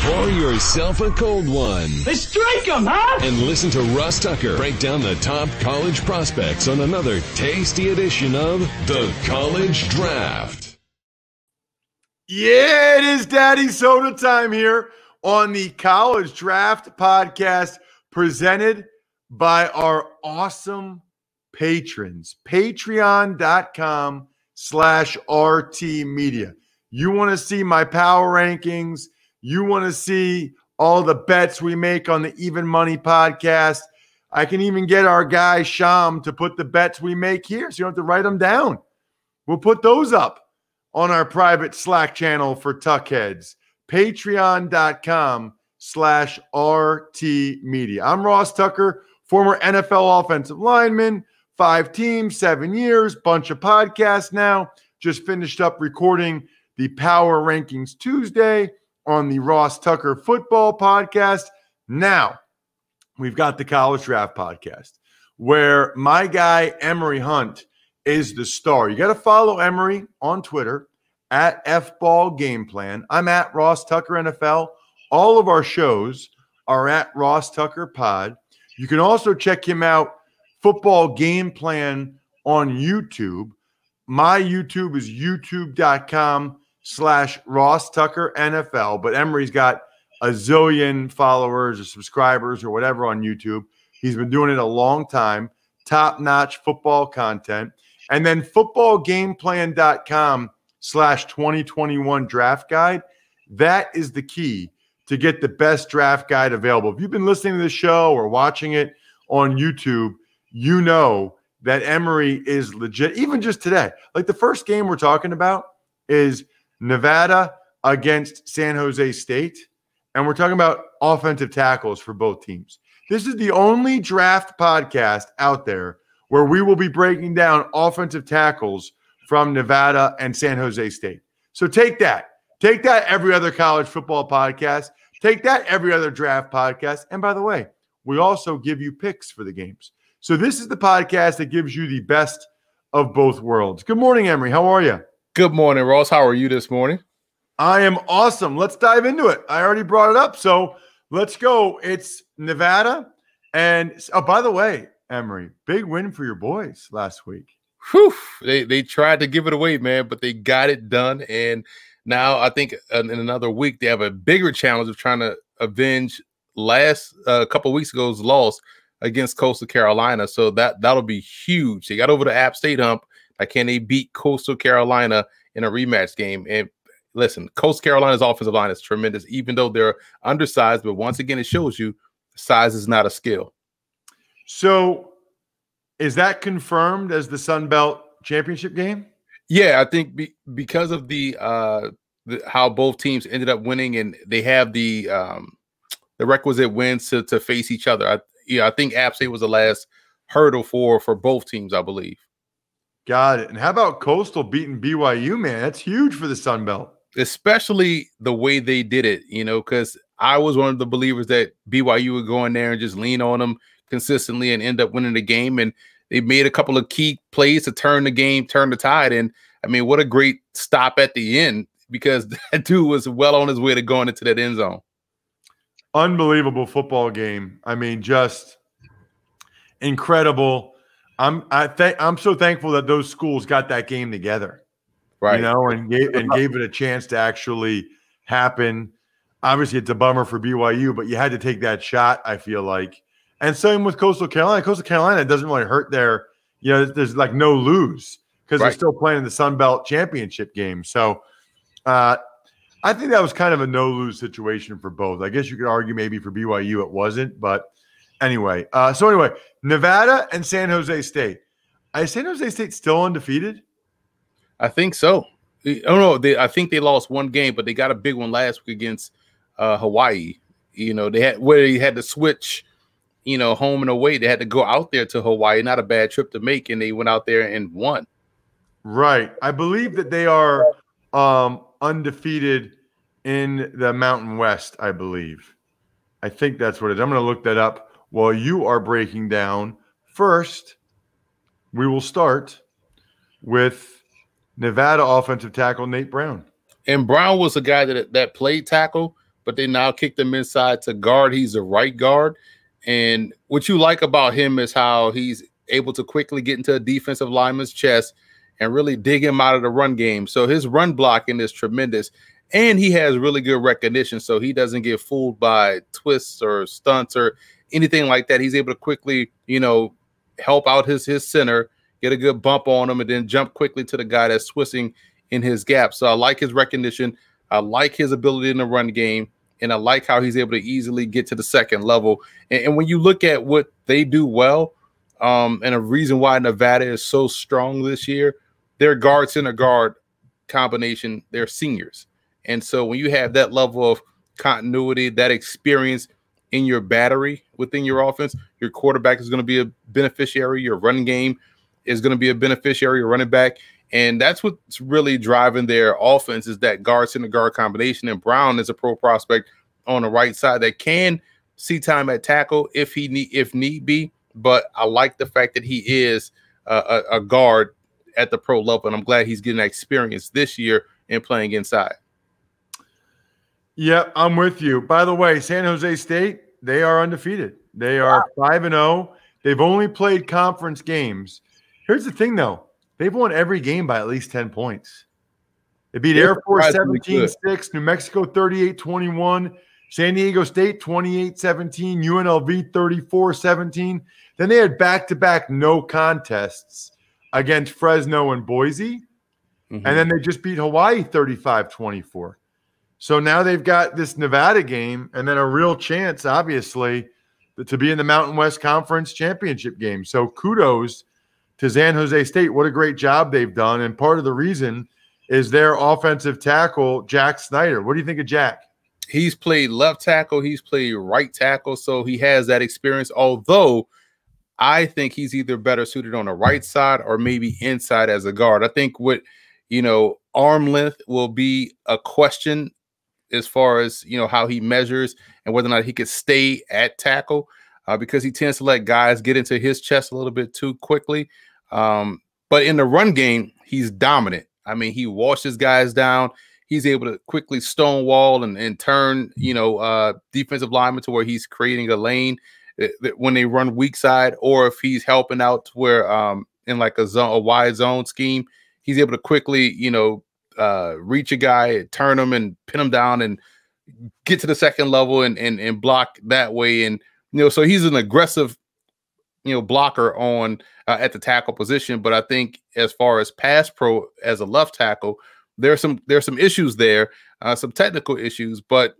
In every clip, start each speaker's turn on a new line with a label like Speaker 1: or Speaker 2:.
Speaker 1: Pour yourself a cold one.
Speaker 2: Let's strike 'em, huh?
Speaker 1: And listen to Ross Tucker break down the top college prospects on another tasty edition of the College Draft.
Speaker 3: Yeah, it is Daddy Soda time here on the College Draft podcast presented by our awesome patrons. Patreon.com/RT Media. You want to see my power rankings? You want to see all the bets we make on the Even Money podcast? I can even get our guy Sham to put the bets we make here so you don't have to write them down. We'll put those up on our private Slack channel for Tuckheads. Patreon.com/RT Media. I'm Ross Tucker, former NFL offensive lineman, 5 teams, 7 years, bunch of podcasts now. Just finished up recording the Power Rankings Tuesday on the Ross Tucker Football Podcast. Now, we've got the College Draft Podcast, where my guy Emory Hunt is the star. You got to follow Emory on Twitter at FBallGamePlan. I'm at Ross Tucker NFL. All of our shows are at Ross Tucker Pod. You can also check him out, Football Game Plan, on YouTube. My YouTube is youtube.com/Ross Tucker NFL. But Emory's got a zillion followers or subscribers or whatever on YouTube. He's been doing it a long time. Top-notch football content. And then footballgameplan.com/2021 draft guide. That is the key to get the best draft guide available. If you've been listening to the show or watching it on YouTube, you know that Emory is legit. Even just today, like the first game we're talking about is Nevada against San Jose State. And we're talking about offensive tackles for both teams. This is the only draft podcast out there where we will be breaking down offensive tackles from Nevada and San Jose State. So take that. Take that every other college football podcast. Take that every other draft podcast. And by the way, we also give you picks for the games. So this is the podcast that gives you the best of both worlds. Good morning, Emory. How are you?
Speaker 4: Good morning, Ross. How are you this morning?
Speaker 3: I am awesome. Let's dive into it. I already brought it up, so let's go. It's Nevada. And, oh, by the way, Emory, big win for your boys last week.
Speaker 4: Whew. They tried to give it away, man, but they got it done. And now I think in another week they have a bigger challenge of trying to avenge last couple of weeks ago's loss against Coastal Carolina. So that'll be huge. They got over the App State hump. Can they beat Coastal Carolina in a rematch game? And listen, Coastal Carolina's offensive line is tremendous, even though they're undersized. But once again, it shows you size is not a skill.
Speaker 3: So is that confirmed as the Sun Belt championship game?
Speaker 4: Yeah, I think because of the how both teams ended up winning, and they have the requisite wins to face each other. I think App State was the last hurdle for both teams, I believe.
Speaker 3: Got it. And how about Coastal beating BYU, man? That's huge for the Sun Belt.
Speaker 4: Especially the way they did it, because I was one of the believers that BYU would go in there and just lean on them consistently and end up winning the game. And they made a couple of key plays to turn the tide. And I mean, what a great stop at the end, because that dude was well on his way to going into that end zone.
Speaker 3: Unbelievable football game. I mean, just incredible. I'm so thankful that those schools got that game together,
Speaker 4: right?
Speaker 3: And gave it a chance to actually happen. Obviously, it's a bummer for BYU, but you had to take that shot, I feel like. And same with Coastal Carolina. Coastal Carolina doesn't really hurt their, there's like no lose because they're still playing the Sun Belt championship game. So I think that was kind of a no-lose situation for both. I guess you could argue maybe for BYU it wasn't, but anyway. So Nevada and San Jose State. Is San Jose State still undefeated?
Speaker 4: I think so. Oh, no, I think they lost one game, but they got a big one last week against Hawaii. They had to switch, home and away. They had to go out there to Hawaii. Not a bad trip to make, and they went out there and won.
Speaker 3: Right. I believe that they are undefeated in the Mountain West, I believe. I think that's what it is. I'm going to look that up while you are breaking down. First, we will start with Nevada offensive tackle Nate Brown.
Speaker 4: And Brown was a guy that played tackle, but they now kicked him inside to guard. He's a right guard. And what you like about him is how he's able to quickly get into a defensive lineman's chest and really dig him out of the run game. So his run blocking is tremendous. And he has really good recognition, so he doesn't get fooled by twists or stunts or anything like that. He's able to quickly, help out his center, get a good bump on him, and then jump quickly to the guy that's twisting in his gap. So I like his recognition. I like his ability in the run game, and I like how he's able to easily get to the second level. And when you look at what they do well, and a reason why Nevada is so strong this year, their guard center guard combination, they're seniors. And so when you have that level of continuity, that experience in your battery within your offense, your quarterback is going to be a beneficiary. Your run game is going to be a beneficiary, your running back. And that's what's really driving their offense is that guard center guard combination. And Brown is a pro prospect on the right side that can see time at tackle if need be. But I like the fact that he is a guard at the pro level. And I'm glad he's getting that experience this year in playing inside.
Speaker 3: Yep, I'm with you. By the way, San Jose State, they are undefeated. They are 5-0. They've only played conference games. Here's the thing, though. They've won every game by at least 10 points. They beat Air Force 17-6, New Mexico 38-21, San Diego State 28-17, UNLV 34-17. Then they had back-to-back no contests against Fresno and Boise. And then they just beat Hawaii 35-24. So now they've got this Nevada game and then a real chance, obviously, to be in the Mountain West Conference championship game. So kudos to San Jose State. What a great job they've done. And part of the reason is their offensive tackle, Jack Snyder. What do you think of Jack?
Speaker 4: He's played left tackle. He's played right tackle. So he has that experience, although I think he's either better suited on the right side or maybe inside as a guard. I think what, arm length will be a question as far as, how he measures and whether or not he could stay at tackle because he tends to let guys get into his chest a little bit too quickly. But in the run game, he's dominant. I mean, he washes guys down. He's able to quickly stonewall and turn, defensive linemen to where he's creating a lane when they run weak side, or if he's helping out to where in like a wide zone scheme, he's able to quickly, reach a guy, turn him and pin him down and get to the second level and block that way. And, so he's an aggressive, blocker on at the tackle position. But I think as far as pass pro as a left tackle, there's some issues there, some technical issues, but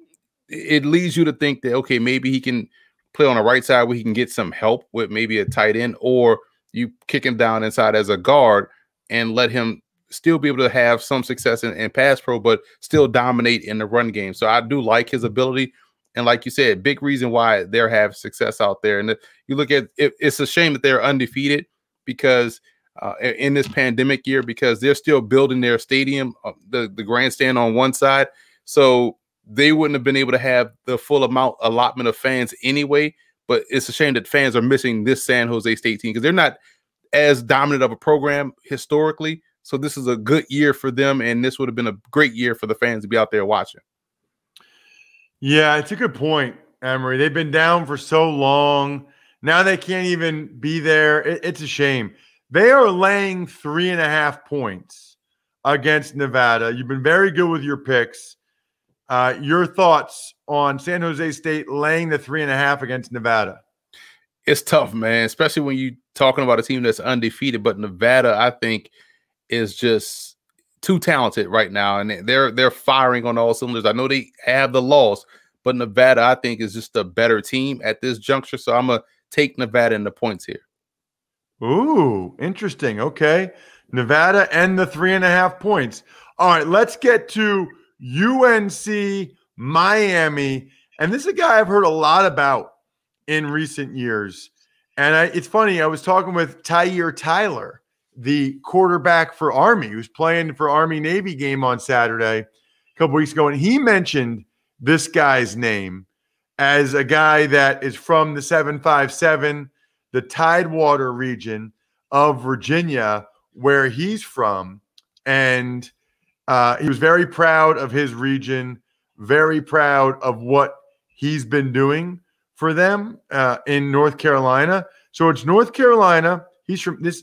Speaker 4: it leads you to think that, okay, maybe he can play on the right side where he can get some help with maybe a tight end, or you kick him down inside as a guard and let him still be able to have some success in pass pro, but still dominate in the run game. So I do like his ability. And like you said, big reason why they're having success out there. And you look at it, it's a shame that they're undefeated because in this pandemic year, because they're still building their stadium, the grandstand on one side. So they wouldn't have been able to have the full allotment of fans anyway. But it's a shame that fans are missing this San Jose State team because they're not as dominant of a program historically. So this is a good year for them, and this would have been a great year for the fans to be out there watching.
Speaker 3: Yeah, it's a good point, Emory. They've been down for so long. Now they can't even be there. It's a shame. They are laying 3.5 points against Nevada. You've been very good with your picks. Your thoughts on San Jose State laying the 3.5 against Nevada?
Speaker 4: It's tough, man, especially when you're talking about a team that's undefeated. But Nevada, I think, is just too talented right now, and they're firing on all cylinders. I know they have the loss, but Nevada, I think, is just a better team at this juncture. So I'm gonna take Nevada in the points here.
Speaker 3: Ooh, interesting. Okay, Nevada and the 3.5 points. All right, let's get to UNC Miami, and this is a guy I've heard a lot about in recent years. And it's funny, I was talking with Tyler Tyler, the quarterback for Army, who's playing for Army-Navy game on Saturday a couple weeks ago, and he mentioned this guy's name as a guy that is from the 757, the Tidewater region of Virginia, where he's from. And he was very proud of his region, very proud of what he's been doing for them in North Carolina. So it's North Carolina. He's from this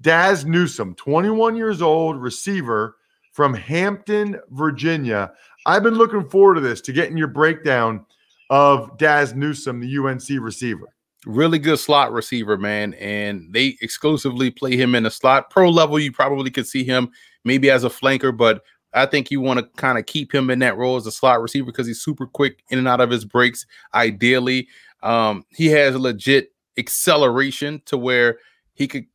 Speaker 3: Daz Newsome, 21 years old, receiver from Hampton, Virginia. I've been looking forward to this, to getting your breakdown of Daz Newsome, the UNC receiver.
Speaker 4: Really good slot receiver, man, and they exclusively play him in the slot. Pro level, you probably could see him maybe as a flanker, but I think you want to kind of keep him in that role as a slot receiver because he's super quick in and out of his breaks. Ideally, he has legit acceleration to where he could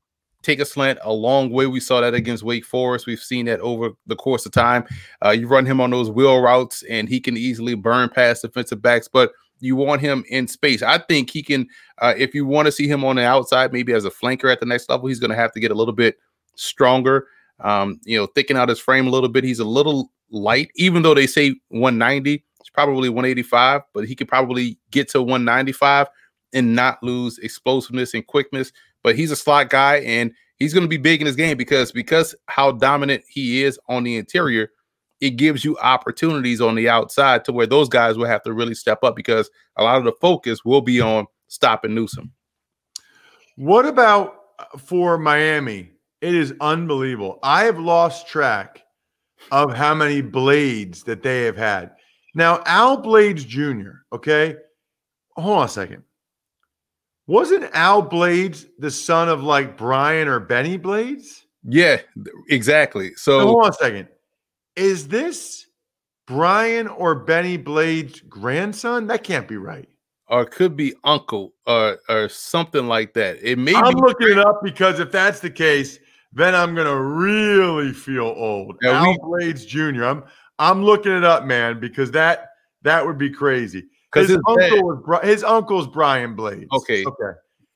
Speaker 4: take a slant a long way. We saw that against Wake Forest. We've seen that over the course of time. You run him on those wheel routes, and he can easily burn past defensive backs, but you want him in space. I think he can, if you want to see him on the outside, maybe as a flanker at the next level, he's going to have to get a little bit stronger, thicken out his frame a little bit. He's a little light, even though they say 190, it's probably 185, but he could probably get to 195 and not lose explosiveness and quickness. But he's a slot guy, and he's going to be big in his game because how dominant he is on the interior, it gives you opportunities on the outside to where those guys will have to really step up because a lot of the focus will be on stopping Newsome.
Speaker 3: What about for Miami? It is unbelievable. I have lost track of how many Blades that they have had. Now, Al Blades Jr., okay? Hold on a second. Wasn't Al Blades the son of like Brian or Benny Blades?
Speaker 4: Yeah, exactly. So
Speaker 3: hold on a second. Is this Brian or Benny Blades' grandson? That can't be right.
Speaker 4: Or it could be uncle or something like that. It may
Speaker 3: I'm
Speaker 4: be
Speaker 3: looking it up because if that's the case, then I'm gonna really feel old.
Speaker 4: Yeah,
Speaker 3: Al Blades Jr. I'm looking it up, man, because that would be crazy. His uncle's Brian Blades.
Speaker 4: Okay.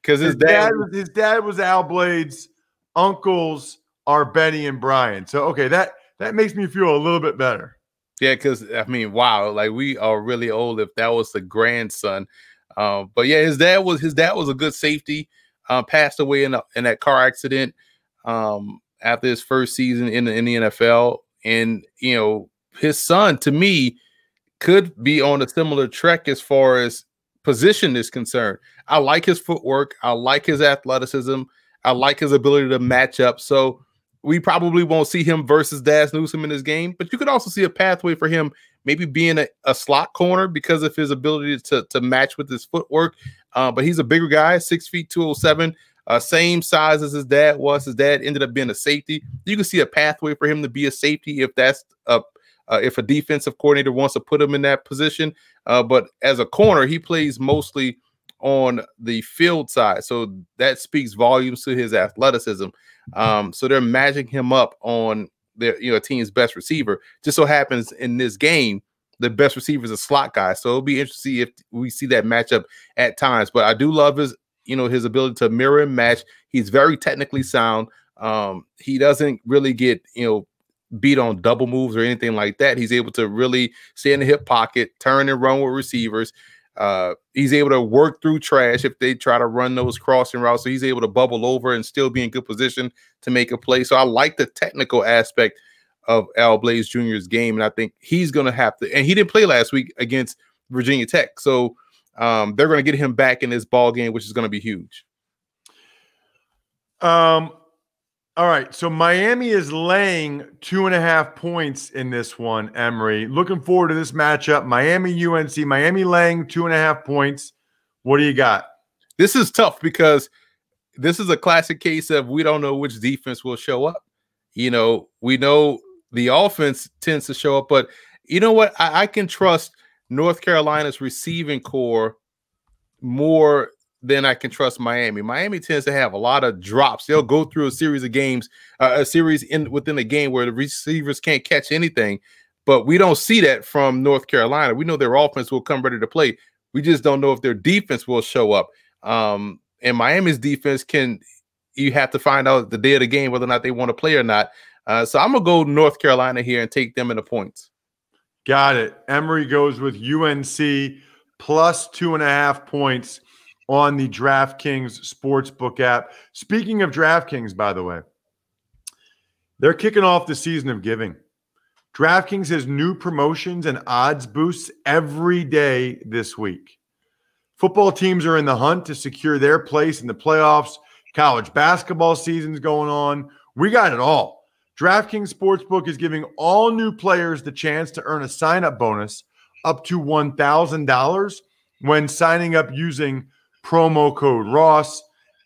Speaker 3: Because his dad was Al Blades. Uncles are Benny and Brian. So okay, that makes me feel a little bit better.
Speaker 4: Yeah, because I mean, wow, like we are really old if that was the grandson. But yeah, his dad was a good safety. Passed away in that car accident after his first season in the NFL, and his son to me could be on a similar trek as far as position is concerned. I like his footwork. I like his athleticism. I like his ability to match up. So we probably won't see him versus Daz Newsome in this game, but you could also see a pathway for him maybe being a slot corner because of his ability to match with his footwork. But he's a bigger guy, 6 feet, 207, same size as his dad was. His dad ended up being a safety. You can see a pathway for him to be a safety if that's if a defensive coordinator wants to put him in that position. But as a corner, he plays mostly on the field side. So that speaks volumes to his athleticism. So they're matching him up on their team's best receiver. Just so happens in this game, the best receiver is a slot guy. So it'll be interesting if we see that matchup at times. But I do love his ability to mirror and match. He's very technically sound. He doesn't really get beat on double moves or anything like that. He's able to really stay in the hip pocket, turn and run with receivers. He's able to work through trash if they try to run those crossing routes. So he's able to bubble over and still be in good position to make a play. So I like the technical aspect of Al Blades Jr.'s game. And I think he's going to have to, and he didn't play last week against Virginia Tech. So they're going to get him back in this ball game, which is going to be huge.
Speaker 3: All right, so Miami is laying 2.5 points in this one, Emory. Looking forward to this matchup. Miami, UNC. Miami laying 2.5 points. What do you got?
Speaker 4: This is tough because this is a classic case of we don't know which defense will show up. We know the offense tends to show up, but you know what? I can trust North Carolina's receiving core more than I can trust Miami. Miami tends to have a lot of drops. They'll go through a series of games, within a game where the receivers can't catch anything. But we don't see that from North Carolina. We know their offense will come ready to play. We just don't know if their defense will show up. And Miami's defense you have to find out the day of the game whether or not they want to play or not. So I'm going to go North Carolina here and take them in the points.
Speaker 3: Got it. Emory goes with UNC plus 2.5 points on the DraftKings Sportsbook app. Speaking of DraftKings, by the way, they're kicking off the season of giving. DraftKings has new promotions and odds boosts every day this week. Football teams are in the hunt to secure their place in the playoffs. College basketball season's going on. We got it all. DraftKings Sportsbook is giving all new players the chance to earn a sign-up bonus up to $1,000 when signing up using promo code Ross.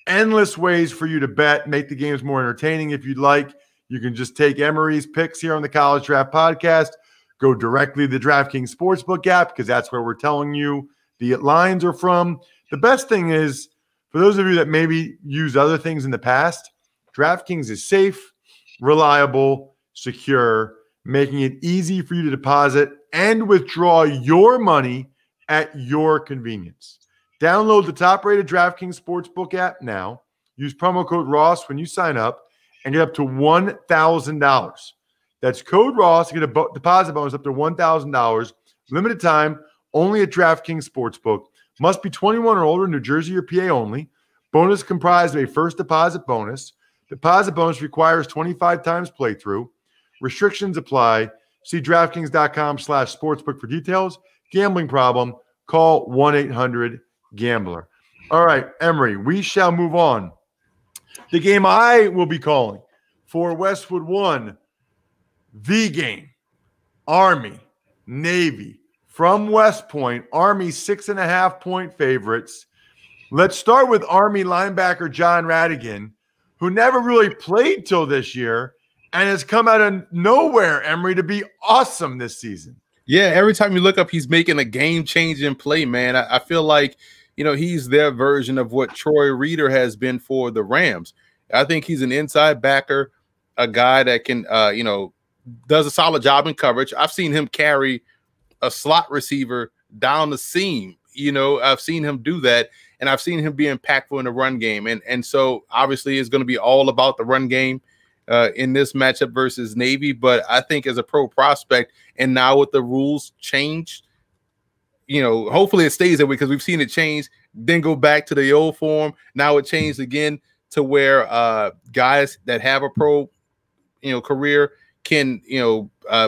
Speaker 3: Endless ways for you to bet, make the games more entertaining if you'd like. You can just take Emory's picks here on the College Draft Podcast, go directly to the DraftKings Sportsbook app because that's where we're telling you the lines are from. The best thing is, for those of you that maybe use other things in the past, DraftKings is safe, reliable, secure, making it easy for you to deposit and withdraw your money at your convenience. Download the top-rated DraftKings Sportsbook app now. Use promo code Ross when you sign up and get up to $1,000. That's code Ross to get a deposit bonus up to $1,000. Limited time, only at DraftKings Sportsbook. Must be 21 or older, New Jersey or PA only. Bonus comprised of a first deposit bonus. Deposit bonus requires 25 times playthrough. Restrictions apply. See DraftKings.com/sportsbook for details. Gambling problem, call 1-800-GAMBLER. All right, Emory, we shall move on. The game I will be calling for Westwood 1, the game, Army, Navy, from West Point. Army 6.5-point favorites. Let's start with Army linebacker John Radigan, who never really played till this year and has come out of nowhere, Emory, to be awesome this season.
Speaker 4: Yeah, every time you look up, he's making a game-changing play, man. I feel like, he's their version of what Troy Reeder has been for the Rams. I think he's an inside backer, a guy that can, does a solid job in coverage. I've seen him carry a slot receiver down the seam. I've seen him do that, and I've seen him be impactful in the run game. And so obviously it's going to be all about the run game in this matchup versus Navy. But I think as a pro prospect, and now with the rules changed, hopefully it stays that way because we've seen it change, then go back to the old form. Now it changed again to where guys that have a pro, career can,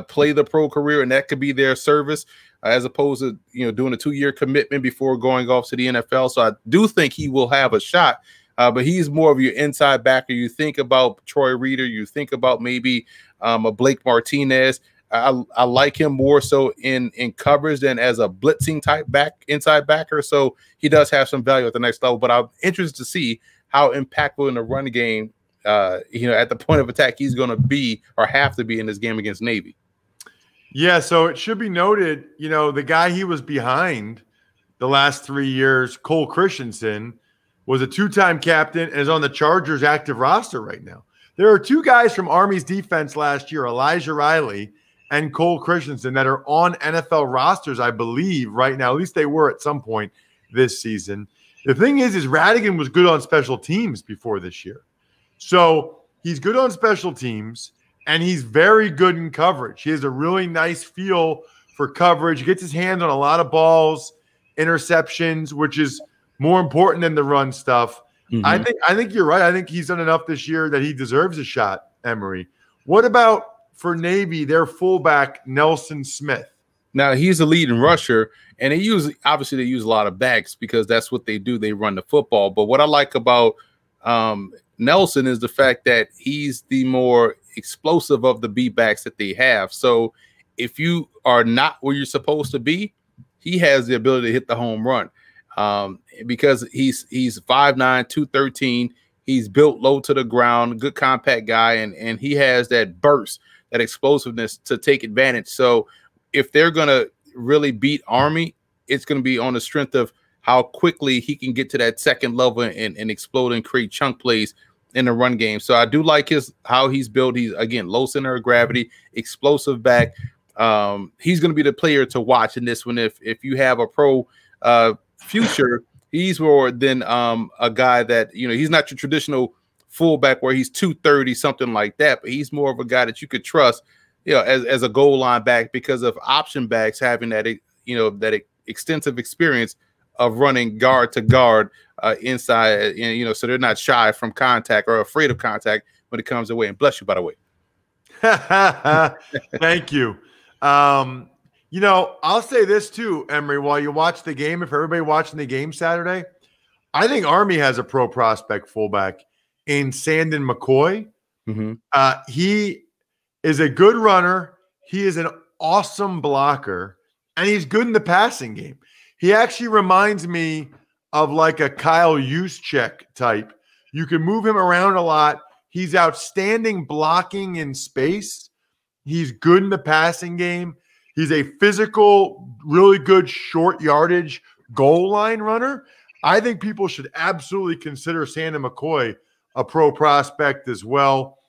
Speaker 4: play the pro career, and that could be their service as opposed to, doing a 2-year commitment before going off to the NFL. So I do think he will have a shot, but he's more of your inside backer. You think about Troy Reeder, you think about maybe a Blake Martinez. I like him more so in coverage than as a blitzing type inside backer. So he does have some value at the next level, but I'm interested to see how impactful in the run game, at the point of attack, he's going to be or have to be in this game against Navy.
Speaker 3: Yeah, so it should be noted, the guy he was behind the last 3 years, Cole Christensen, was a 2-time captain and is on the Chargers active roster right now. There are 2 guys from Army's defense last year, Elijah Riley and Cole Christensen, that are on NFL rosters, I believe, right now. At least they were at some point this season. The thing is Radigan was good on special teams before this year. So he's good on special teams, and he's very good in coverage. He has a really nice feel for coverage. He gets his hands on a lot of balls, interceptions, which is more important than the run stuff. Mm-hmm. I think you're right. I think he's done enough this year that he deserves a shot, Emory. What about for Navy, their fullback, Nelson Smith?
Speaker 4: Now, he's a leading rusher, and they use a lot of backs because that's what they do. They run the football. But what I like about Nelson is the fact that he's the more explosive of the B-backs that they have. So if you are not where you're supposed to be, he has the ability to hit the home run because he's 5'9", 213. He's built low to the ground, good compact guy, and he has that burst, that explosiveness to take advantage. So if they're going to really beat Army, it's going to be on the strength of how quickly he can get to that second level and explode and create chunk plays in the run game. So I do like how he's built. He's, again, low center of gravity, explosive back. He's going to be the player to watch in this one. If you have a pro future, he's more than a guy that, he's not your traditional fullback where he's 230, something like that, but he's more of a guy that you could trust, as a goal line back because of option backs having that, that extensive experience of running guard to guard inside, so they're not shy from contact or afraid of contact when it comes away. And bless you, by the way.
Speaker 3: Thank you. I'll say this too, Emory, while you watch the game, if everybody watching the game Saturday, I think Army has a pro prospect fullback in Sandon McCoy.
Speaker 4: Mm-hmm.
Speaker 3: He is a good runner. He is an awesome blocker, and he's good in the passing game. He actually reminds me of like a Kyle Juszczyk type. You can move him around a lot. He's outstanding blocking in space. He's good in the passing game. He's a physical, really good short yardage goal line runner. I think people should absolutely consider Sandon McCoy a pro prospect as well.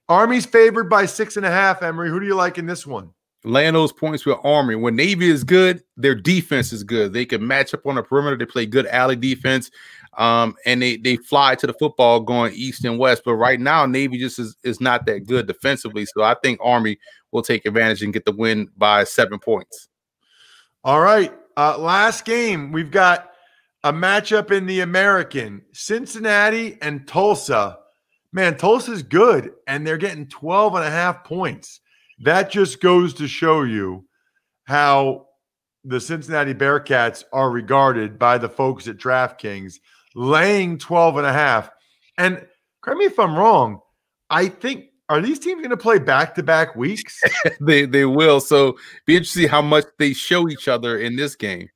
Speaker 3: Army's favored by 6.5, Emory. Who do you like in this one?
Speaker 4: Laying those points with Army. When Navy is good, their defense is good. They can match up on the perimeter. They play good alley defense, and they fly to the football going east and west. But right now, Navy just is not that good defensively. So I think Army will take advantage and get the win by 7 points.
Speaker 3: All right. Last game, we've got a matchup in the American, Cincinnati and Tulsa. Man, Tulsa's good, and they're getting 12.5 points. That just goes to show you how the Cincinnati Bearcats are regarded by the folks at DraftKings, laying 12.5. And correct me if I'm wrong, I think, are these teams going to play back-to-back weeks?
Speaker 4: They will. So be interesting to see how much they show each other in this game.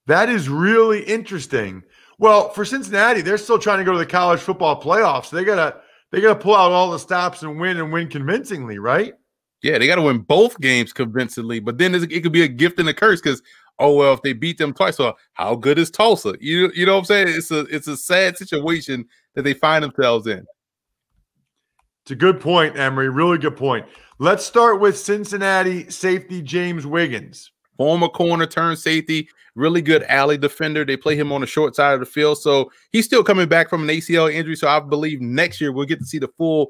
Speaker 3: That is really interesting. Well, for Cincinnati, they're still trying to go to the college football playoffs. So they gotta pull out all the stops and win convincingly, right?
Speaker 4: Yeah, they got to win both games convincingly, but then it could be a gift and a curse because, oh, well, if they beat them twice, well, how good is Tulsa? You know what I'm saying? It's a sad situation that they find themselves in.
Speaker 3: It's a good point, Emory. Really good point. Let's start with Cincinnati safety James Wiggins.
Speaker 4: Former corner turned safety, really good alley defender. They play him on the short side of the field, so he's still coming back from an ACL injury, so I believe next year we'll get to see the full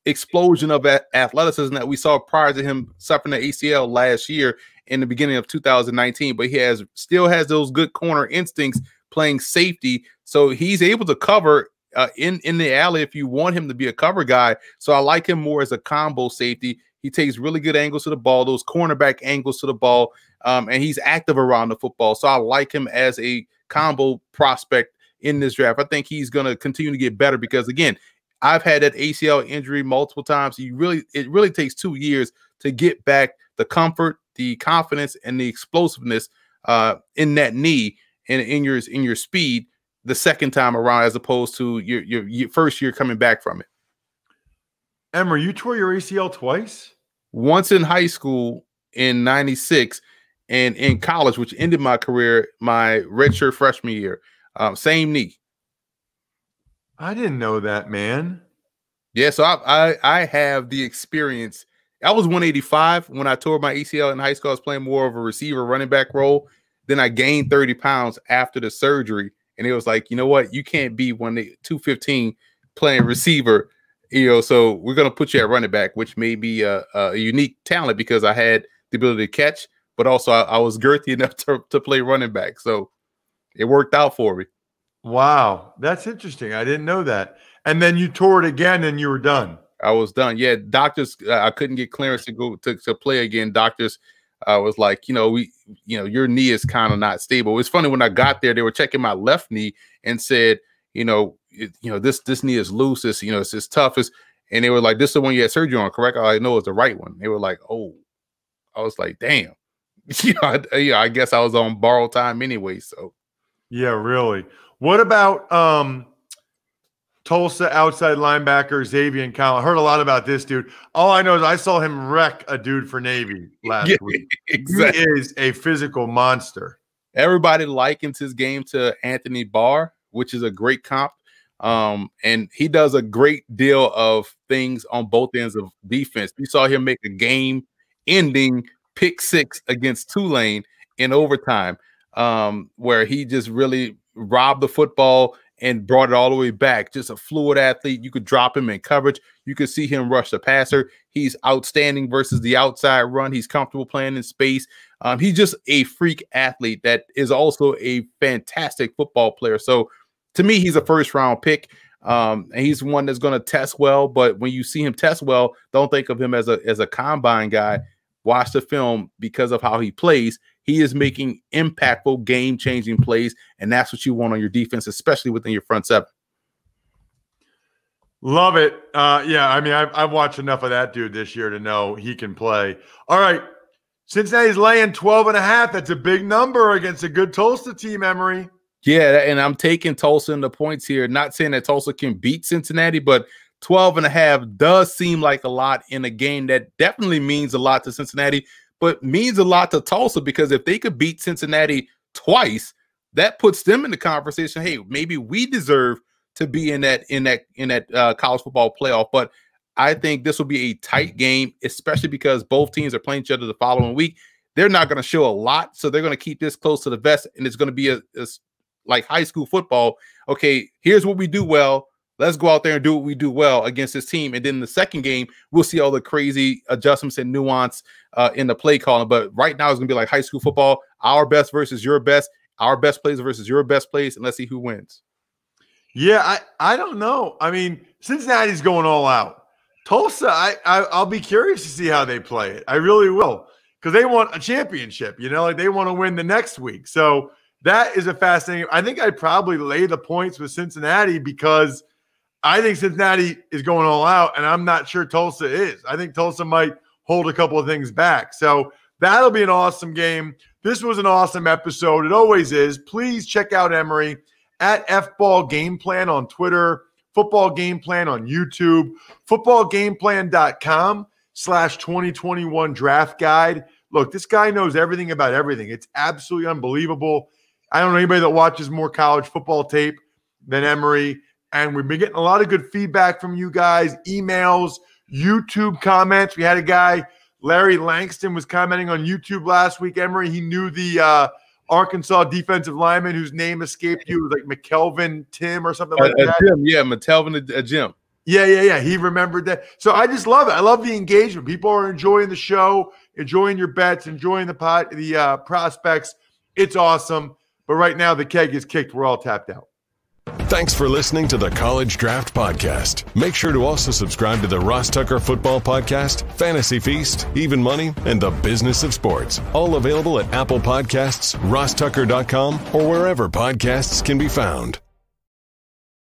Speaker 4: explosion of athleticism that we saw prior to him suffering the ACL last year in the beginning of 2019. But he still has those good corner instincts playing safety, so he's able to cover in the alley if you want him to be a cover guy. So I like him more as a combo safety. He takes really good angles to the ball, those cornerback angles to the ball, and he's active around the football. So I like him as a combo prospect in this draft. I think he's going to continue to get better because, again, I've had that ACL injury multiple times. It really takes 2 years to get back the comfort, the confidence, and the explosiveness in that knee and in your speed the second time around, as opposed to your first year coming back from it.
Speaker 3: Emory, you tore your ACL twice?
Speaker 4: Once in high school in '96, and in college, which ended my career my redshirt freshman year. Same knee.
Speaker 3: I didn't know that, man.
Speaker 4: Yeah, so I have the experience. I was 185 when I tore my ACL in high school. I was playing more of a receiver running back role. Then I gained 30 pounds after the surgery. And it was like, you know what? You can't be 215 playing receiver, so we're going to put you at running back, which may be a unique talent because I had the ability to catch, but also I was girthy enough to play running back. So it worked out for me.
Speaker 3: Wow, that's interesting. I didn't know that. And then you tore it again and you were done.
Speaker 4: I was done. Yeah, doctors, I couldn't get clearance to go to play again. Doctors was like, your knee is kind of not stable. It's funny, when I got there, they were checking my left knee and said, this knee is loose. It's as tough as, and they were like, this is the one you had surgery on, correct? I know it's the right one. They were like, oh, I was like, damn. I guess I was on borrowed time anyway. So
Speaker 3: yeah, really. What about Tulsa outside linebacker Xavier Collins? I heard a lot about this dude. All I know is I saw him wreck a dude for Navy last week. Exactly. He is a physical monster.
Speaker 4: Everybody likens his game to Anthony Barr, which is a great comp. And he does a great deal of things on both ends of defense. We saw him make a game-ending pick six against Tulane in overtime, where he just really robbed the football and brought it all the way back. Just a fluid athlete. You could drop him in coverage. You could see him rush the passer. He's outstanding versus the outside run. He's comfortable playing in space. He's just a freak athlete that is also a fantastic football player. So to me, he's a first-round pick. And he's one that's going to test well. But when you see him test well, don't think of him as a combine guy. Watch the film because of how he plays. He is making impactful, game-changing plays, and that's what you want on your defense, especially within your front seven.
Speaker 3: Love it. Yeah, I mean, I've watched enough of that dude this year to know he can play. All right, Cincinnati's laying 12.5. That's a big number against a good Tulsa team, Emory.
Speaker 4: Yeah, and I'm taking Tulsa in the points here. Not saying that Tulsa can beat Cincinnati, but 12.5 does seem like a lot in a game that definitely means a lot to Cincinnati, but means a lot to Tulsa, because if they could beat Cincinnati twice, that puts them in the conversation. Hey, maybe we deserve to be in that college football playoff. But I think this will be a tight game, especially because both teams are playing each other the following week. They're not going to show a lot, so they're going to keep this close to the vest, and it's going to be like high school football. Okay, here's what we do well. Let's go out there and do what we do well against this team. And then in the second game, we'll see all the crazy adjustments and nuance in the play calling. But right now, it's going to be like high school football, our best versus your best, our best plays versus your best plays, and let's see who wins.
Speaker 3: Yeah, I don't know. I mean, Cincinnati's going all out. Tulsa, I'll be curious to see how they play it. I really will, because they want a championship. You know, like they want to win the next week. So that is a fascinating. I think I'd probably lay the points with Cincinnati, because I think Cincinnati is going all out, and I'm not sure Tulsa is. I think Tulsa might hold a couple of things back. So that'll be an awesome game. This was an awesome episode. It always is. Please check out Emory at FBall Game Plan on Twitter, Football Game Plan on YouTube, footballgameplan.com/2021 draft guide. Look, this guy knows everything about everything. It's absolutely unbelievable. I don't know anybody that watches more college football tape than Emory. And we've been getting a lot of good feedback from you guys, emails, YouTube comments. We had a guy, Larry Langston, was commenting on YouTube last week. Emory, he knew the Arkansas defensive lineman whose name escaped you. It was like McKelvin Tim or something like that.
Speaker 4: Jim, yeah, McKelvin Jim.
Speaker 3: Yeah. He remembered that. So I just love it. I love the engagement. People are enjoying the show, enjoying your bets, enjoying the prospects. It's awesome. But right now, the keg is kicked. We're all tapped out.
Speaker 1: Thanks for listening to the College Draft Podcast. Make sure to also subscribe to the Ross Tucker Football Podcast, Fantasy Feast, Even Money, and The Business of Sports. All availavailable at Apple Podcasts, rosstucker.com, or wherever podcasts can be found.